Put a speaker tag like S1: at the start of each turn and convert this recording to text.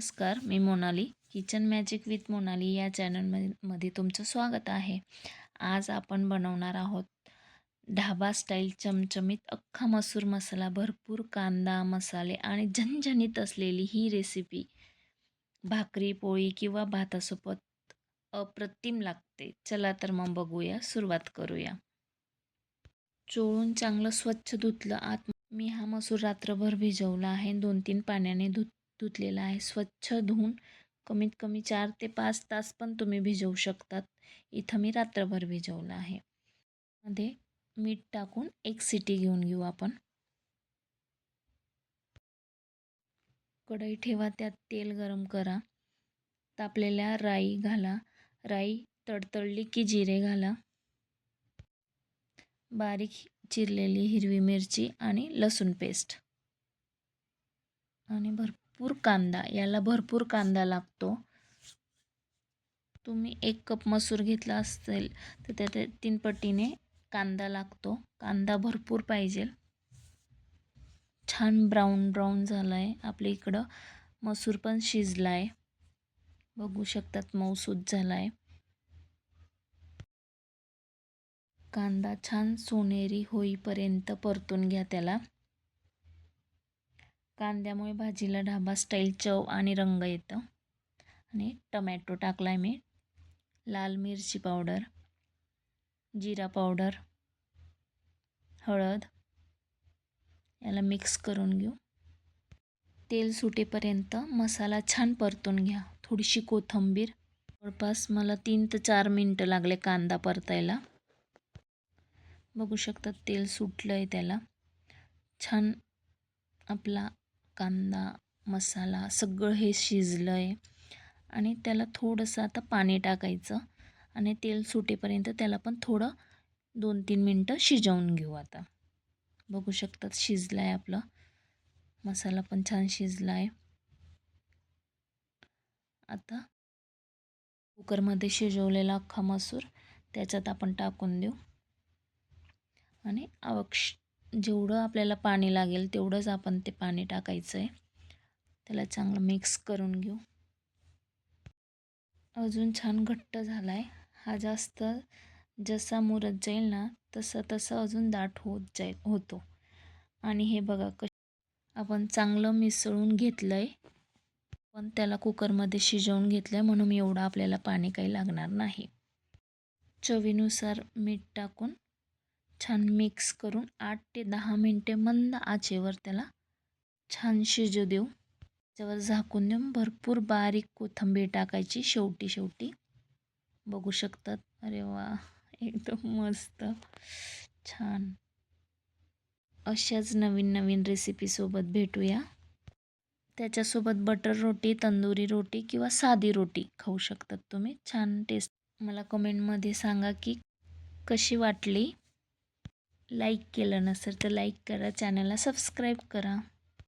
S1: नमस्कार, मी Monali. Kitchen magic with Monali या चॅनलमध्ये तुमचं स्वागत आहे. आज आपण बनवणार आहोत ढाबा स्टाईल चमचमीत अख्खा मसूर मसाला, भरपूर कांदा, मसाले आणि झणझणीत असलेली ही रेसिपी भाकरी, पोळी किंवा भातासोबत अप्रतिम लागते. चला तर मग बघूया, सुरुवात करूया. चोळून चांगलं स्वच्छ धुतलं. मी हा मसूर रात्रभर भिजवला आहे. 2-3 पाण्याने धुतलेला आहे. स्वच्छ धुवून कमीत कमी 4 ते 5 तास पण तुम्ही भिजवू शकतात. इथं मी रात्रभर भिजवला आहे. मध्ये मीठ टाकून एक सिटी घेऊन घेऊ आपण. कढई ठेवा, त्यात तेल गरम करा. तापलेल्या राई घाला. राई तडतडली की जिरे घाला. बारीक चिरलेली हिरवी मिरची आणि लसूण पेस्ट आणि भरपूर कांदा. याला भरपूर कांदा लागतो. तुम्ही 1 कप मसूर घेतला असेल तर त्यात 3 पटीने कांदा लागतो. कांदा भरपूर पाहिजे. छान ब्राऊन झाला आहे. आपल्या इकडं मसूर पण शिजला आहे. बघू शकतात, मऊसूत झाला आहे. कांदा छान सोनेरी होईपर्यंत परतून घ्या त्याला. कांद्यामुळे भाजीला ढाबा स्टाईल चव आणि रंग येतं. आणि टमॅटो टाकला आहे मी. लाल मिरची पावडर, जिरा पावडर, हळद याला मिक्स करून घेऊ. तेल सुटेपर्यंत मसाला छान परतून घ्या. थोडीशी कोथिंबीर. जवळपास मला 3 ते 4 मिनटं लागले कांदा परतायला. बघू शकता तेल सुटलं आहे त्याला. छान आपला कांदा, मसाला सगळं हे शिजलं आहे. आणि त्याला थोडंसं आता पाणी टाकायचं आणि तेल सुटेपर्यंत त्याला पण थोडं 2-3 मिनटं शिजवून घेऊ. आता बघू शकतात शिजला आहे आपला मसाला, पण छान शिजला आहे. आता कुकरमध्ये शिजवलेला अख्खा मसूर त्याच्यात आपण टाकून देऊ. आणि जेवढं आपल्याला पाणी लागेल तेवढंच आपण ते पाणी टाकायचं आहे. त्याला चांगलं मिक्स करून घेऊ. अजून छान घट्ट झाला आहे. हा जास्त जसा मुरत जाईल ना तसं अजून दाट होतो. आणि हे बघा आपण चांगलं मिसळून घेतलं आहे. पण त्याला कुकरमध्ये शिजवून घेतलं आहे म्हणून एवढं आपल्याला पाणी काही लागणार नाही. चवीनुसार मीठ टाकून छान मिक्स करून 8 ते 10 मिनटे मंद आचेवर त्याला छान शिजू देऊ. त्याच्यावर झाकून देऊन भरपूर बारीक कोथिंबीर टाकायची शेवटी. बघू शकतात. अरे वा, एकदम मस्त छान. अशाच नवीन रेसिपीसोबत भेटूया. त्याच्यासोबत बटर रोटी, तंदुरी रोटी किंवा साधी रोटी खाऊ शकतात तुम्ही. छान टेस्ट. मला कमेंटमध्ये सांगा की कशी वाटली. लाईक केलं नसेल तर लाईक करा. चॅनलला सबस्क्राईब करा.